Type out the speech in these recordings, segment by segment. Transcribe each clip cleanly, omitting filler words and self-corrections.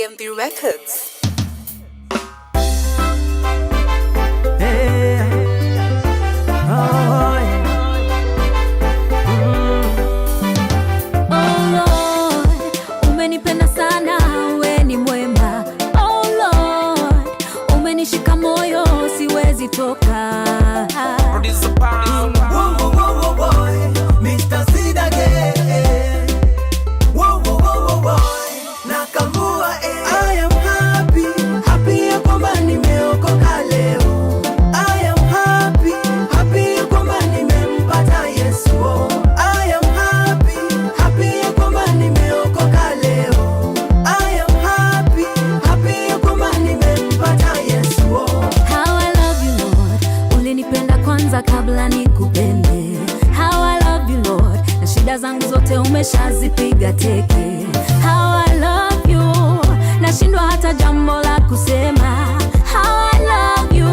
DMD Records. Umenipenda sana, we ni mwema. Oh Lord, umenishika moyo, siwezi toka. Mr. Sidage. Nakamua, I am happy ya kwamba nimeokoka leo. I am happy ya kwamba nimempata Yesu. I am happy ya kwamba nimeokoka leo. I am happy ya kwamba nimempata Yesu. How I love you Lord, ulinipenda kwanza kabla nikupende. How I love you Lord, na shida zangu zote umeshazipiga teke. How I love you, nashindwa hata jambo la kusema. How I love you,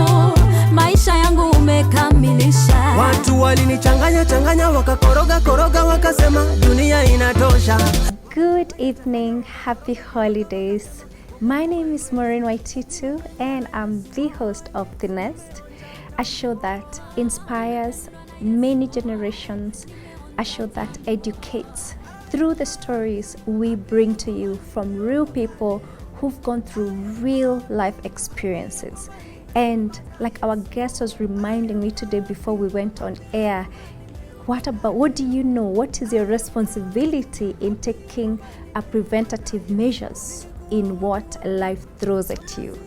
maisha yangu umekamilisha. Watu walinichanganya wakakoroga wakasema dunia inatosha. Good evening, happy holidays. My name is Maureen Waititu and I'm the host of The Nest, a show that inspires many generations, a show that educates through the stories we bring to you from real people who've gone through real life experiences. And like our guest was reminding me today before we went on air, what do you know? What is your responsibility in taking preventative measures in what life throws at you?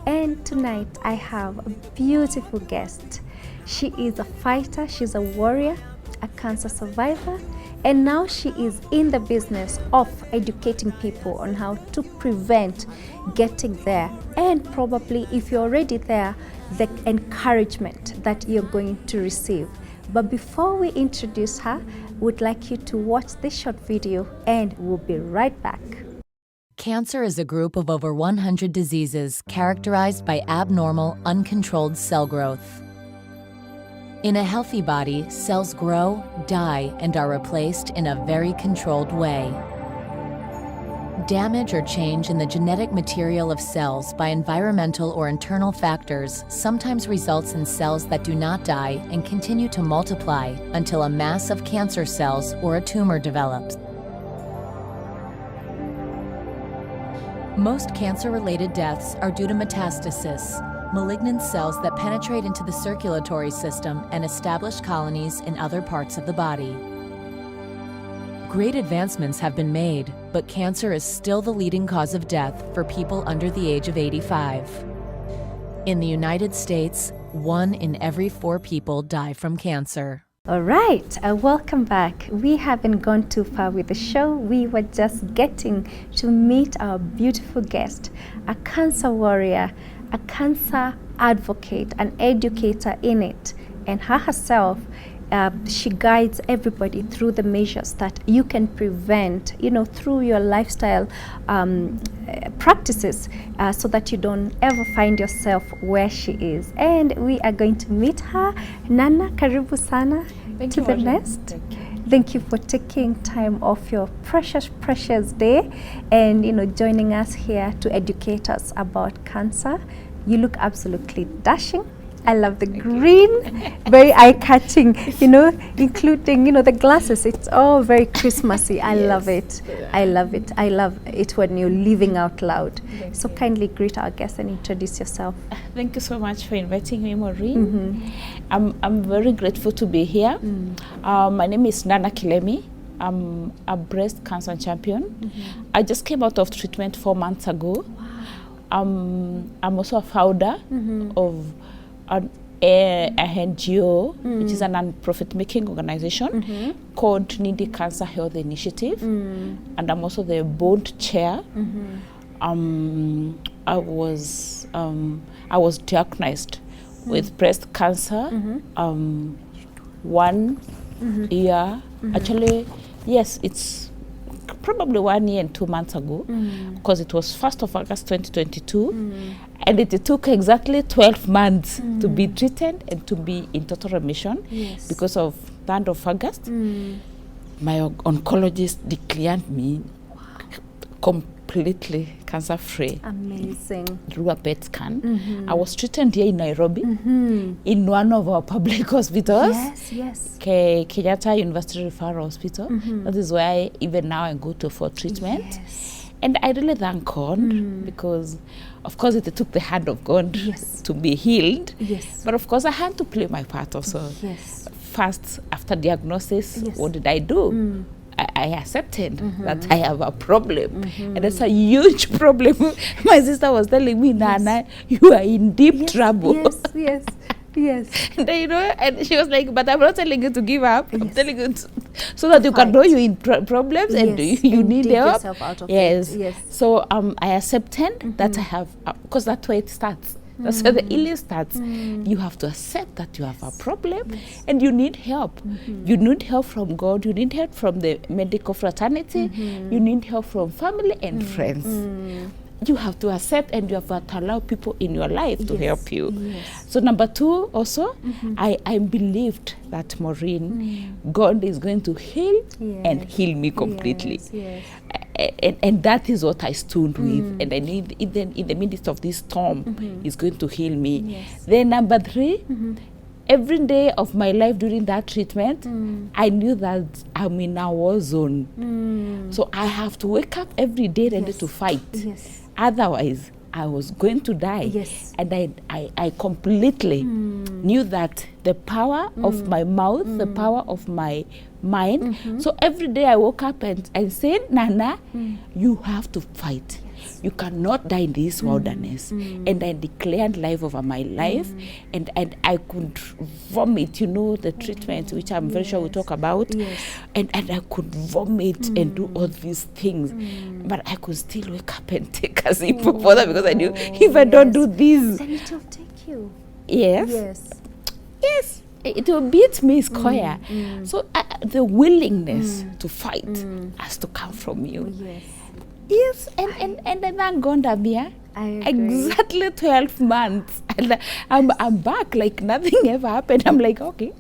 And tonight I have a beautiful guest. She is a fighter, she's a warrior, a cancer survivor, and now she is in the business of educating people on how to prevent getting there, and probably if you're already there, the encouragement that you're going to receive. But before we introduce her, we'd like you to watch this short video and we'll be right back. Cancer is a group of over 100 diseases characterized by abnormal, uncontrolled cell growth. In a healthy body, cells grow, die, and are replaced in a very controlled way. Damage or change in the genetic material of cells by environmental or internal factors sometimes results in cells that do not die and continue to multiply until a mass of cancer cells or a tumor develops. Most cancer-related deaths are due to metastasis, malignant cells that penetrate into the circulatory system and establish colonies in other parts of the body. Great advancements have been made, but cancer is still the leading cause of death for people under the age of 85. In the United States, 1 in every 4 people die from cancer. All right, welcome back. We haven't gone too far with the show. We were just getting to meet our beautiful guest, a cancer warrior, a cancer advocate, an educator in it, and her herself, she guides everybody through the measures that you can prevent, through your lifestyle practices, so that you don't ever find yourself where she is. And we are going to meet her. Nana, karibu sana to The Nest. Thank you for taking time off your precious day and joining us here to educate us about cancer. You look absolutely dashing. I love the green, very eye-catching, including, the glasses. It's all very Christmassy. I love it. I love it. I love it when you're living out loud. So kindly greet our guests and introduce yourself. Thank you so much for inviting me, Maureen. I'm very grateful to be here. My name is Nana Kilemi. I'm a breast cancer champion. I just came out of treatment 4 months ago. I'm also a founder of an NGO, which is a non-profit making organization called Nindi Cancer Health Initiative, and I'm also the board chair. I was diagnosed with breast cancer 1 year. Actually, yes, it's probably 1 year and 2 months ago, because it was 1st of August 2022, and it took exactly 12 months to be treated and to be in total remission. Because of the end of August, my oncologist declared me completely cancer free Amazing. through a PET scan. I was treated here in Nairobi in one of our public hospitals. Yes. Kenyatta University Referral Hospital. That is where even now I go to for treatment. Yes. And I really thank God because, of course, it took the hand of God to be healed. Yes. But of course, I had to play my part also. Yes. First, after diagnosis, Yes. what did I do? I accepted that I have a problem. And that's a huge problem. My sister was telling me, Nana, you are in deep trouble. Yes. And and she was like, but I'm not telling you to give up. I'm Yes. telling you so that you can know you're in problems and Yes. you And need dig help. yourself out of Yes. it. Yes. So I accepted that I have, because that's where it starts. That's where the healing starts. You have to accept that you have a problem and you need help. You need help from God. You need help from the medical fraternity. You need help from family and friends. You have to accept and you have to allow people in your life to help you. Yes. So number 2 also, I believed that Maureen, God is going to heal and heal me completely. Yes. And that is what I stood with. And I need, even in the midst of this storm, He's going to heal me. Yes. Then number 3, every day of my life during that treatment, I knew that I'm in a war zone. So I have to wake up every day ready to fight. Yes. Otherwise, I was going to die. Yes. And I completely knew that the power of my mouth, the power of my mind. So every day I woke up and said, Nana, you have to fight. You cannot die in this wilderness. And I declared life over my life. And I could vomit, the treatment, which I'm very sure we'll talk about. Yes. And I could vomit and do all these things. But I could still wake up and take a sip of water because I knew if I don't do this. Then it will take you. Yes. It will beat me square. So the willingness to fight has to come from you. Yes. And I thank God I'm here. I agree. Exactly 12 months. And I'm back like nothing ever happened. I'm like, okay,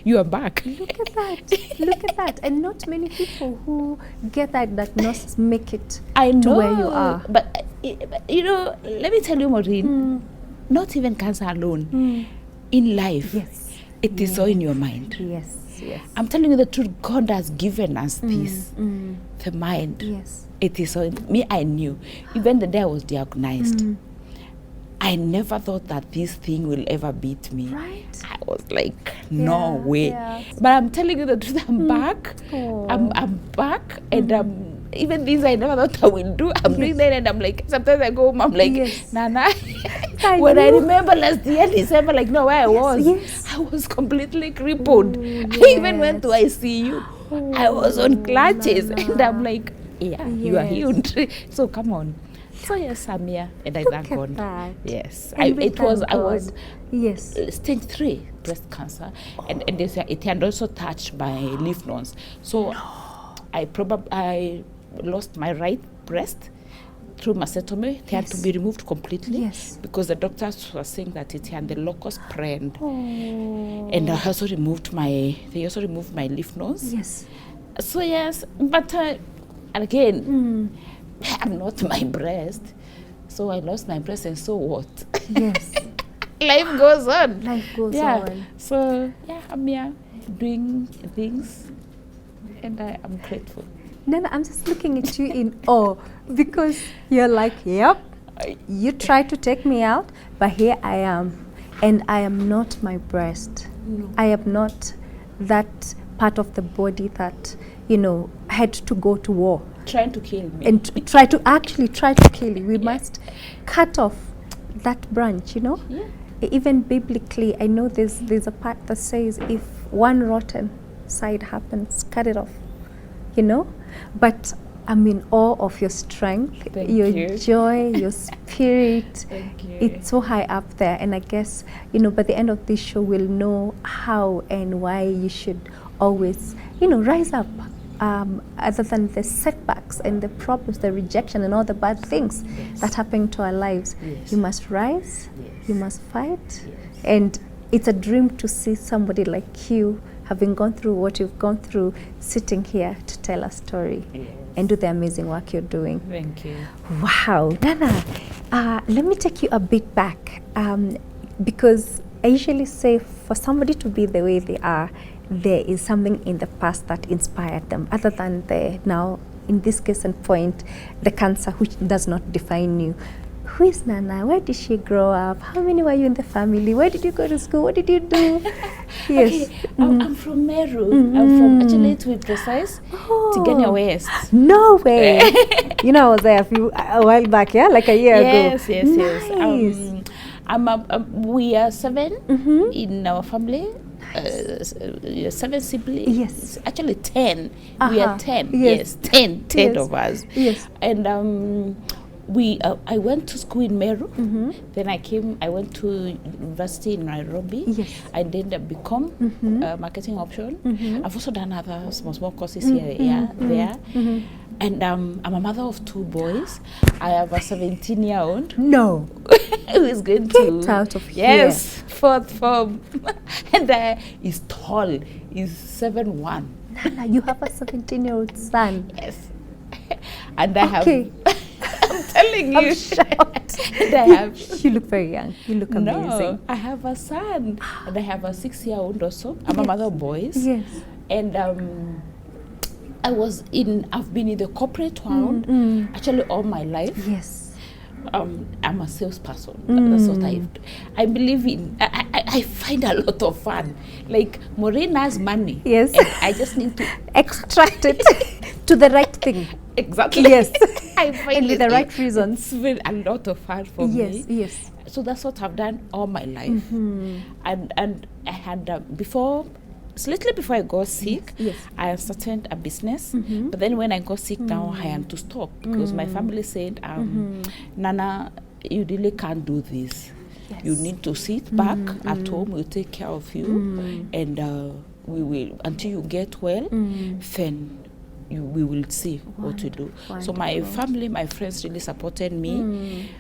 you are back. Look at that. And not many people who get that diagnosis make it I know, to where you are. But let me tell you, Maureen, not even cancer alone. In life, it is all in your mind. Yes. I'm telling you the truth, God has given us this, the mind. Yes. It is all me. I knew, even the day I was diagnosed, I never thought that this thing will ever beat me. Right. I was like, no way. Yeah. But I'm telling you the truth, I'm back. Oh. I'm back, and even things I never thought I will do, I'm doing that, and I'm like, sometimes I go home, I'm like, Nana. When I remember last year, December, like, no, where I was, I was completely crippled. I even went to ICU. I was on crutches, and I'm like, you are healed. So come on. So yes, I'm here, and I thank God. That. Yes, And we I thank was God. stage 3 breast cancer, and it had also touched my lymph nodes. So I lost my right breast through mastectomy. It had to be removed completely because the doctors were saying that it had the locus spread. And they also removed my lymph nodes. Yes. So yes, but again, I'm not my breast. So I lost my breast, and so what? Yes. Life goes on. Life goes on. So I'm here doing things, and I am grateful. Nana, I'm just looking at you in awe because you're like, yep, you tried to take me out, but here I am. And I am not my breast. I am not that part of the body that, had to go to war. Trying to kill me. And try to kill you. We must cut off that branch, Yeah. Even biblically, I know there's a part that says if one rotten side happens, cut it off. But I'm in awe of your strength, your joy, your spirit. Thank you. It's so high up there. And I guess, by the end of this show, we'll know how and why you should always, rise up. Other than the setbacks and the problems, the rejection and all the bad things that happen to our lives. You must rise, you must fight. And it's a dream to see somebody like you having gone through what you've gone through, sitting here to tell a story and do the amazing work you're doing. Thank you. Wow, Nana, let me take you a bit back, because I usually say for somebody to be the way they are, there is something in the past that inspired them, other than the now, in this case and point, the cancer, which does not define you. Who is Nana? Where did she grow up? How many were you in the family? Where did you go to school? What did you do? Yes. Okay, I'm from Meru. I'm from, actually, to be precise, Tigania West. No way. You know, I was there a while back, yeah? Like a year ago. Yes. Nice. We are 7 in our family. 7 siblings. Yes. Actually 10. We are 10. Yes. 10 Yes. of us. Yes. And I went to school in Meru. Then I went to university in Nairobi. Yes. I did a BCom, marketing option. I've also done other small courses here, there. And I'm a mother of 2 boys. I have a 17-year-old No. who is going to Get out of here. Yes, 4th form. And he's tall. He's 7'1". Nana, you have a 17-year-old son. Yes. And I Okay. have I'm telling you. I'm shocked. And I have You look very young. You look amazing. No, I have a son. And I have a 6-year-old also. I'm a mother of boys. Yes. And I've been in the corporate world actually all my life. Yes. I'm a salesperson. That's what I believe in. I find a lot of fun. Like Maureen has money. Yes. And I just need to Extract it to the right thing. exactly. Yes. I find And with the right reasons. It's been a lot of fun for me. Yes. So that's what I've done all my life. And I had before. Slightly before I got sick, Yes. I started a business. But then when I got sick now, I had to stop because my family said, Nana, you really can't do this. Yes. You need to sit back at home, we'll take care of you, and we will, until you get well, then we will see what to do. So my family, my friends really supported me.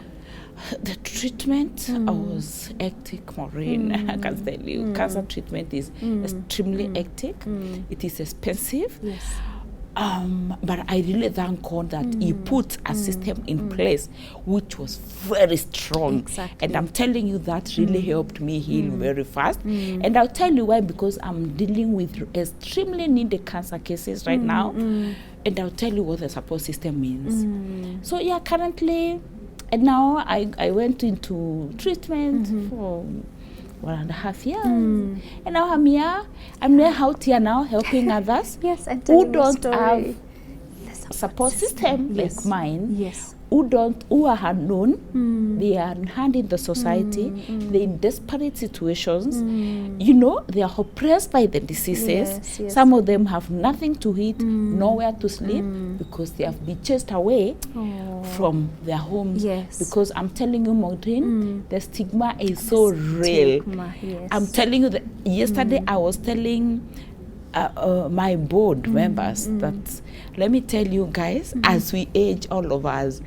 The treatment was hectic, Maureen. I can tell you, cancer treatment is extremely hectic. It is expensive. Yes. But I really thank God that He put a system in place which was very strong. Exactly. And I'm telling you that really helped me heal very fast. And I'll tell you why, because I'm dealing with extremely needed cancer cases right now. And I'll tell you what the support system means. So yeah, currently, and now I went into treatment for 1.5 years. And now I'm here. I'm out here now helping others Yes, and who telling your don't story. have The support system Yes. like mine. Yes. Who are unknown, they are unheard in the society, they're in desperate situations. You know, they are oppressed by the diseases. Yes. Some of them have nothing to eat, nowhere to sleep, because they have been chased away from their homes. Yes. Because I'm telling you, Maureen, the stigma is so real. Stigma, yes. I'm telling you that yesterday I was telling my board members that, let me tell you guys, as we age, all of us,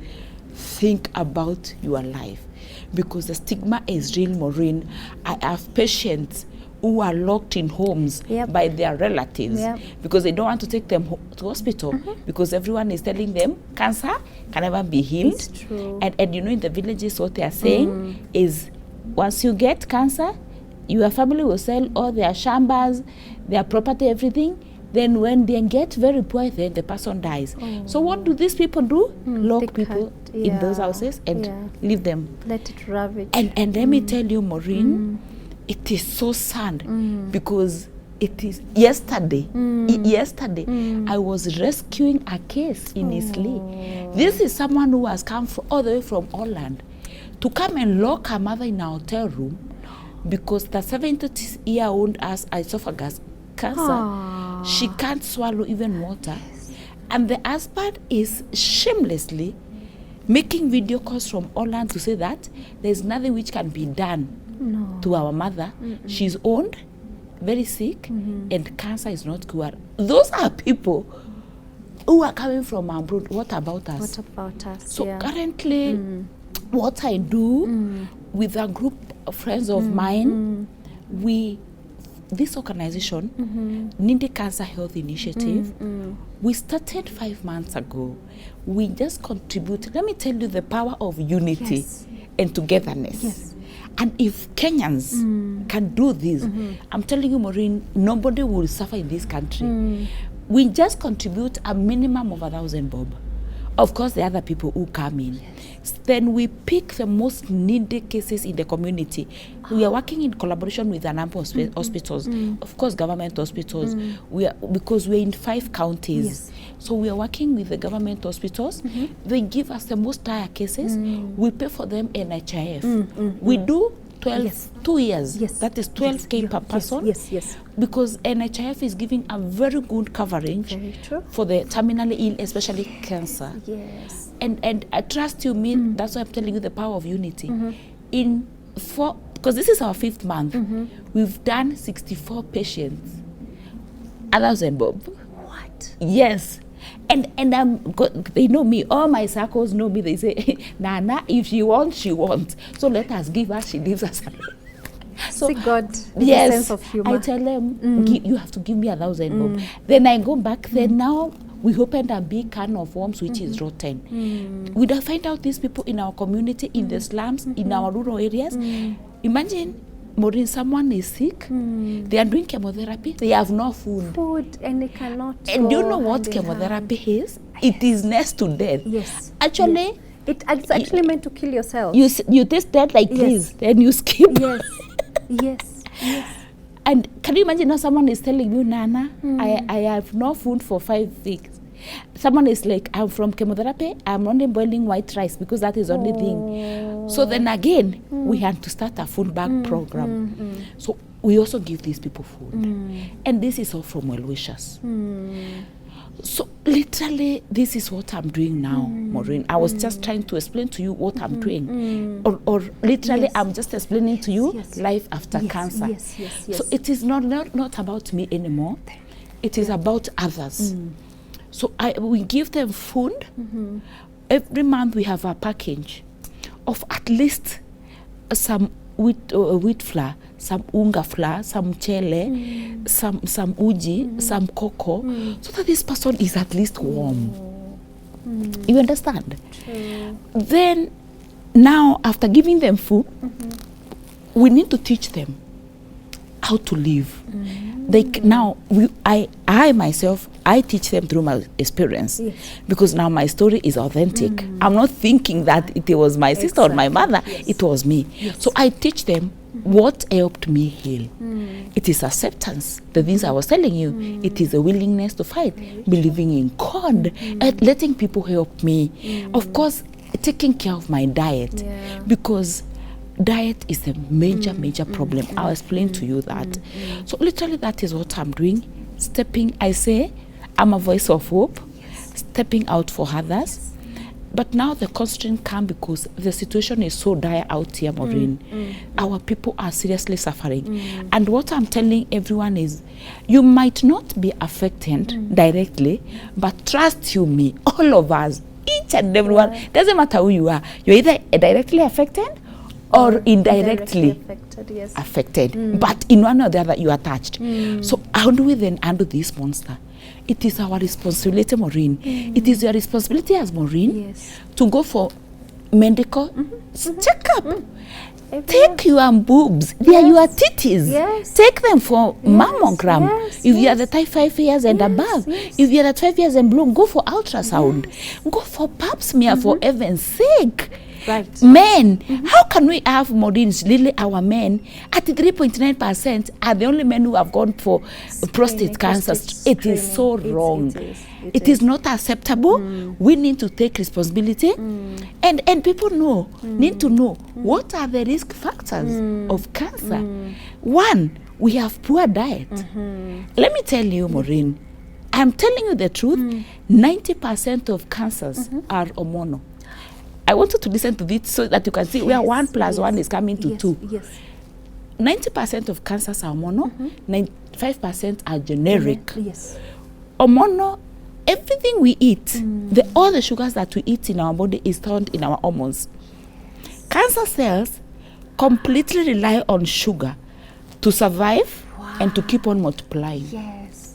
think about your life, because the stigma is real, Maureen. I have patients who are locked in homes by their relatives because they don't want to take them to hospital because everyone is telling them cancer can never be healed. It's true. And you know, in the villages what they are saying is, once you get cancer, your family will sell all their shambas, their property, everything. Then when they get very poor, then the person dies. So what do these people do? Lock people in those houses and leave them. Let it ravage. And let me tell you, Maureen, it is so sad because it is yesterday. I was rescuing a case in Eastleigh. This is someone who has come all the way from Holland to come and lock her mother in a hotel room because the 70-year-old has esophagus cancer. She can't swallow even water. And the husband is shamelessly making video calls from Holland to say that there's nothing which can be done to our mother. She's old, very sick, and cancer is not cured. Those are people who are coming from abroad. What about us? What about us? So currently, what I do with a group of friends of mine, we this organization, Nindi Cancer Health Initiative, we started 5 months ago. We just contribute. Let me tell you the power of unity and togetherness. Yes. And if Kenyans can do this, I'm telling you, Maureen, nobody will suffer in this country. We just contribute a minimum of 1,000 bob. Of course, the other people who come in. Then we pick the most needed cases in the community. We are working in collaboration with a number of hospitals, of course, government hospitals. Because we're in 5 counties. Yes. So we are working with the government hospitals. They give us the most dire cases. We pay for them NHIF. We do 2 years. Yes. That is 12K per person. Yes. Because NHIF is giving a very good coverage Very true. for the terminally ill, especially cancer. Yes. And I trust you, that's why I'm telling you the power of unity. Because this is our 5th month, we've done 64 patients. 1,000 bob. What? Yes. And they know me. All my circles know me. They say, Nana, if she wants, she wants. So let us give her, she gives us. So See God with yes, a sense of humor. I tell them, you have to give me 1,000 bob. Then I go back there. Now we opened a big can of worms, which is rotten. We don't find out these people in our community, in the slums, in our rural areas. Imagine, Maureen, someone is sick. They are doing chemotherapy. They have no food. And they cannot. And do you know go what hand in chemotherapy hand. is? It is next to death. Yes. Actually, It's actually meant to kill yourself. you taste death like this, then you skip. Yes. And can you imagine now someone is telling you, Nana, I have no food for 5 weeks. Someone is like, I'm from chemotherapy, I'm only boiling white rice because that is the only thing. So then again, we had to start a food bag program. So we also give these people food. And this is all from well-wishers. So literally, this is what I'm doing now, Maureen. I was just trying to explain to you what I'm doing. Or literally, I'm just explaining to you life after cancer. Yes. So it is not about me anymore. It is about others. So we give them food. Every month we have a package of at least some wheat flour, some unga flour, some chele, some uji, some cocoa, so that this person is at least warm. You understand? True. Then, now after giving them food, we need to teach them how to live. I myself, I teach them through my experience, because now my story is authentic. I'm not thinking that it was my sister or my mother, it was me. So I teach them what helped me heal. It is acceptance, the things I was telling you. It is a willingness to fight, believing in God, and letting people help me. Of course, taking care of my diet, because diet is a major problem. I'll explain to you that. So literally that is what I'm doing. I say I'm a voice of hope, stepping out for others. But now the constraint comes because the situation is so dire out here, Maureen. Our people are seriously suffering. And what I'm telling everyone is, you might not be affected directly, but trust you me, all of us, each and everyone, doesn't matter who you are, you're either directly affected or indirectly affected. But in one or the other, you are touched. So how do we then handle this monster? It is our responsibility, Maureen. It is your responsibility as Maureen to go for medical checkup. Take your boobs. They are your titties. Take them for mammogram. If you are the type 5 years and above, if you are the 12 years and below, go for ultrasound. Go for pap smear for heaven's sake. Right. Men, how can we have Maureen's really our men at 3.9% are the only men who have gone for prostate cancer? It is so wrong. It is not acceptable. We need to take responsibility, and people need to know what are the risk factors of cancer. One, we have poor diet. Let me tell you, Maureen, I'm telling you the truth. 90% of cancers are hormonal. I want you to listen to this so that you can see where 1 + 1 is coming to 2. 90% of cancers are hormonal, 95% are generic. Hormonal, everything we eat, all the sugars that we eat in our body is stored in our hormones. Cancer cells completely rely on sugar to survive and to keep on multiplying. Yes.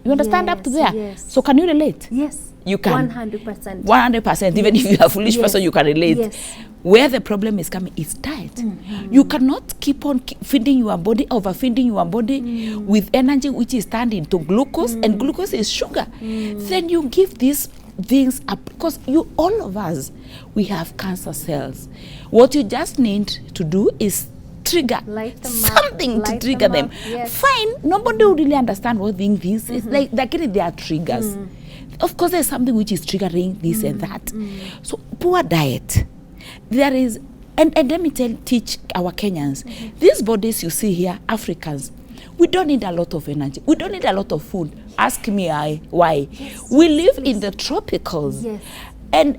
You understand up to Yes, there? yes. So can you relate? Yes. You can. 100%. 100%, even if you are a foolish Yes. person, you can relate. Yes. Where the problem is coming is diet. You cannot keep on feeding your body, overfeeding your body with energy which is turned into glucose, and glucose is sugar. Then you give these things up, because you, all of us, we have cancer cells. What you just need to do is trigger Light them up. something to Light trigger them them. up, yes. Fine, nobody will really understand what thing this is. Like they are triggers. Of course, there's something which is triggering this and that. So poor diet. There is, and let me teach our Kenyans. These bodies you see here, Africans, we don't need a lot of energy. We don't need a lot of food. Ask me why. Yes, We live please. in the tropicals. Yes. And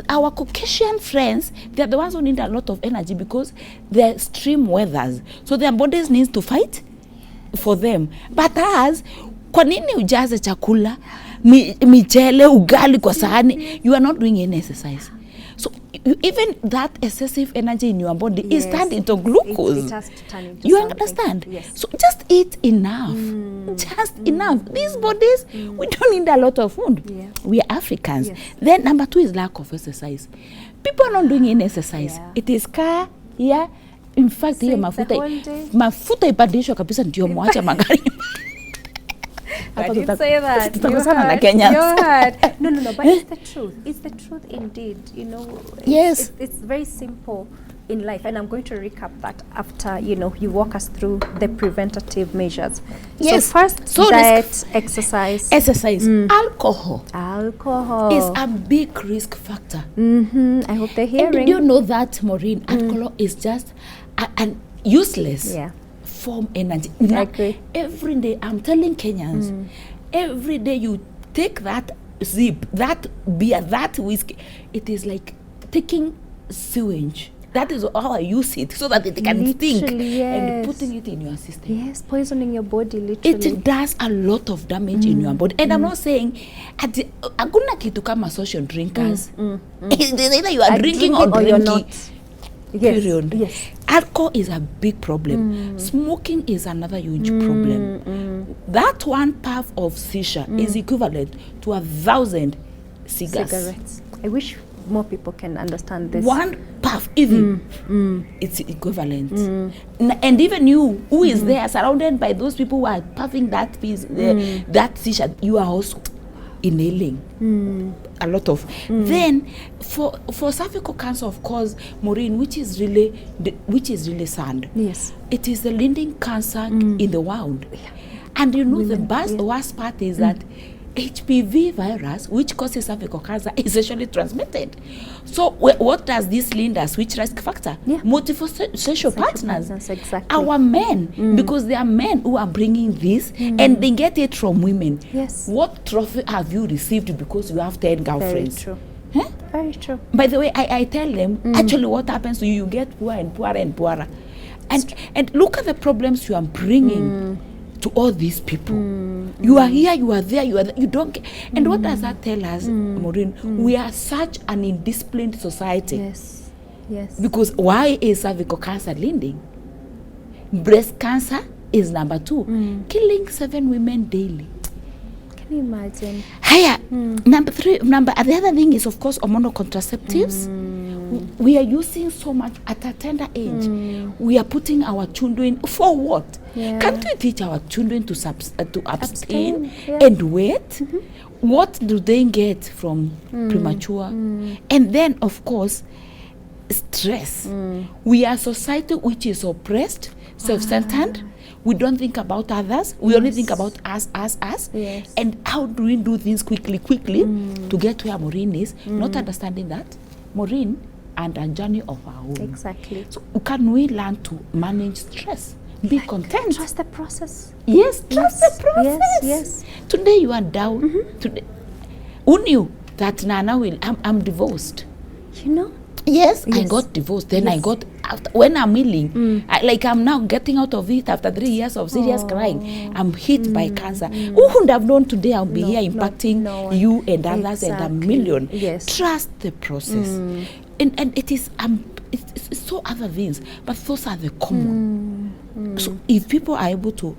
our Caucasian friends, they're the ones who need a lot of energy because they're extreme weathers. So their bodies need to fight for them. But us, kwa nini ujaze chakula, michele, ugali kwa sahani? You are not doing any exercise. So even that excessive energy in your body is Yes. turned into glucose. It has to turn into You something. understand? Yes. So just eat enough. Just enough. These bodies, we don't need a lot of food. Yeah. We are Africans. Yes. Then number 2 is lack of exercise. People are not doing any exercise. Yeah. It is car, yeah. In fact, hiyo Sit the whole day. mafuta ibadilishwa kabisa ndio mwache magari. I Hapa didn't tuta- say that. tutakosana na You Kenyans. heard. No, but it's the truth. It's the truth indeed. You know, Yes. it's very simple in life, and I'm going to recap that after, you know, you walk us through the preventative measures. Yes. So first, So diet, exercise, Exercise. Alcohol alcohol. is a big risk factor. I hope they're And hearing. did you know that, Maureen, alcohol is just an useless Yeah. form energy. I agree. Every day, I'm telling Kenyans, every day you take that sip, that beer, that whiskey, it is like taking sewage. That is how I use it, so that it can stink, Literally, and yes. putting it in your system. Yes, poisoning your body literally. It does a lot of damage in your body. And I'm not saying hakuna kitu kama social drinkers. It is either you are drinking or you're drinking. not. Yes. Period. Yes. Alcohol is a big problem. Smoking is another huge problem. That one puff of shisha is equivalent to 1,000 cigars. Cigarettes. I wish more people can understand this. One puff, even it's equivalent. And even you, who is there, surrounded by those people who are puffing that piece, that shisha, you are also inhaling a lot of. Then for cervical cancer, of course, Maureen, which is really sad. Yes. It is the leading cancer in the world. And you know, the worst part is that HPV virus, which causes cervical cancer, is sexually transmitted. So what does this lead us? Which risk factor? Yeah. Multiple sexual partners. Exactly. Our men, because there are men who are bringing this, and they get it from women. Yes. What trophy have you received because you have 10 Very girlfriends? true. Huh? Very true. By the way, I tell them, actually what happens to you, you get poorer and poorer and poorer. And look at the problems you are bringing to all these people. You are here, you are there, you don't get. And what does that tell us, Maureen? We are such an indisciplined society. Yes. Yes. Because why is cervical cancer leading? Breast cancer is number 2, killing 7 women daily. Can you imagine? Higher. Number 3, the other thing is, of course, hormonal contraceptives. We are using so much at a tender age. We are putting our children for what? Yeah. Can't we teach our children to abstain yeah. and wait? What do they get from premature? And then, of course, stress. We are a society which is oppressed, self-centered. We don't think about others. We only think about us. Yes. And how do we do things quickly to get where Maureen is? Not understanding that Maureen and a journey of our own. Exactly. So can we learn to manage stress? Be content. Trust the process. Yes, trust Yes, the process. yes. Today you are down. Today, who knew that Nana I'm divorced? You know? Yes, I Yes. got divorced. Then I Yes. got, after, when I'm healing, I'm now getting out of it after 3 years of serious crying. I'm hit by cancer. Who would have known today I'll be here impacting you and others and a Exactly. million? Yes. Trust the process. And it is, it's so other things, but those are the common. So if people are able to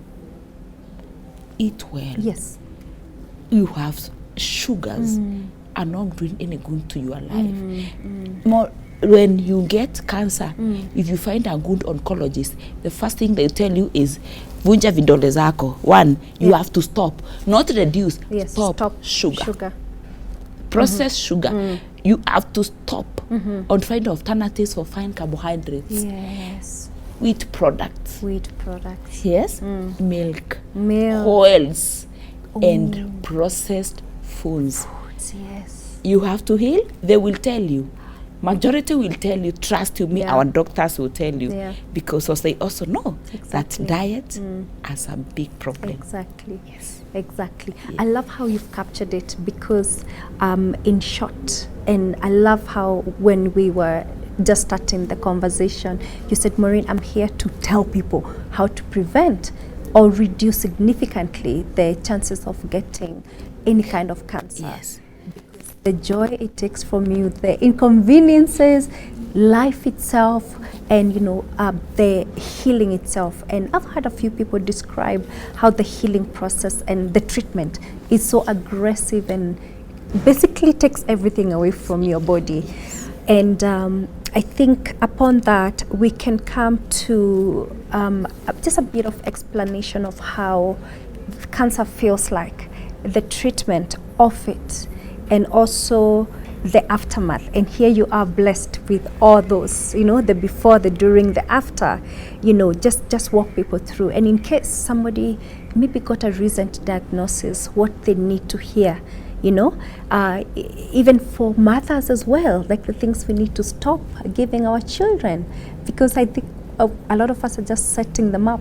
eat well, Yes. you have sugars are not doing any good to your life. More when you get cancer, if you find a good oncologist, the first thing they tell you is vunja vidole zako. One, you have to stop, not reduce, Yes. stop sugar. Sugar. Processed sugar. You have to stop and find alternatives for fine carbohydrates. Yes. Wheat products. Wheat products. Yes, milk, Milk. oils, and processed foods. Yes. You have to heal, they will tell you. Majority will tell you, trust you, me, Yeah. our doctors will tell you. Yeah. Because they also know Exactly. that diet has a big problem. Exactly. Yes. Exactly. I love how you've captured it because, in short, and I love how when we were just starting the conversation, you said, Maureen, I'm here to tell people how to prevent or reduce significantly the chances of getting any kind of cancer. Yes. The joy it takes from you, the inconveniences, life itself, and the healing itself. And I've had a few people describe how the healing process and the treatment is so aggressive and basically takes everything away from your body. And I think upon that we can come to just a bit of explanation of how cancer feels like, the treatment of it, and also the aftermath. And here you are blessed with all those, the before, the during, the after, just walk people through. And in case somebody maybe got a recent diagnosis, what they need to hear, even for mothers as well, like the things we need to stop giving our children, because I think a lot of us are just setting them up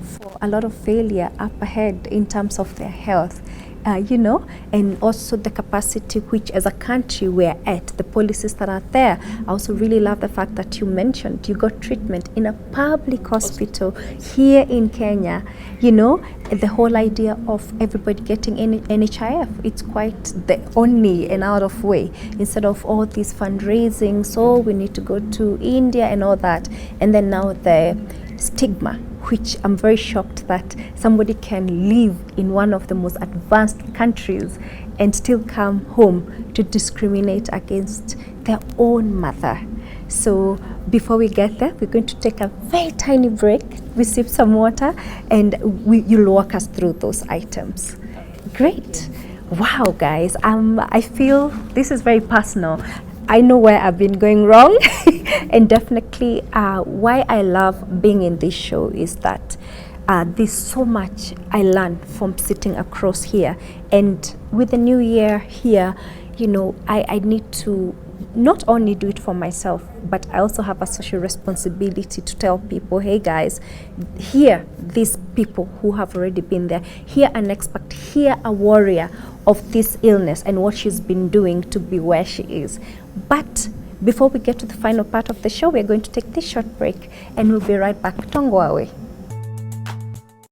for a lot of failure up ahead in terms of their health. And also the capacity which as a country we're at, the policies that are there. I also really love the fact that you mentioned you got treatment in a public hospital here in Kenya. The whole idea of everybody getting NHIF, it's quite the only and out of way, instead of all these fundraising, so we need to go to India and all that. And then now the stigma, which I'm very shocked that somebody can live in one of the most advanced countries and still come home to discriminate against their own mother. So before we get there, we're going to take a very tiny break, we sip some water, and you'll walk us through those items. Great. Wow, guys, I feel this is very personal. I know where I've been going wrong. And definitely why I love being in this show is that there's so much I learn from sitting across here. And with the new year here, I need to not only do it for myself, but I also have a social responsibility to tell people, hey guys, here these people who have already been there, here an expert, here a warrior of this illness and what she's been doing to be where she is. But before we get to the final part of the show, we're going to take this short break and we'll be right back. Don't go away.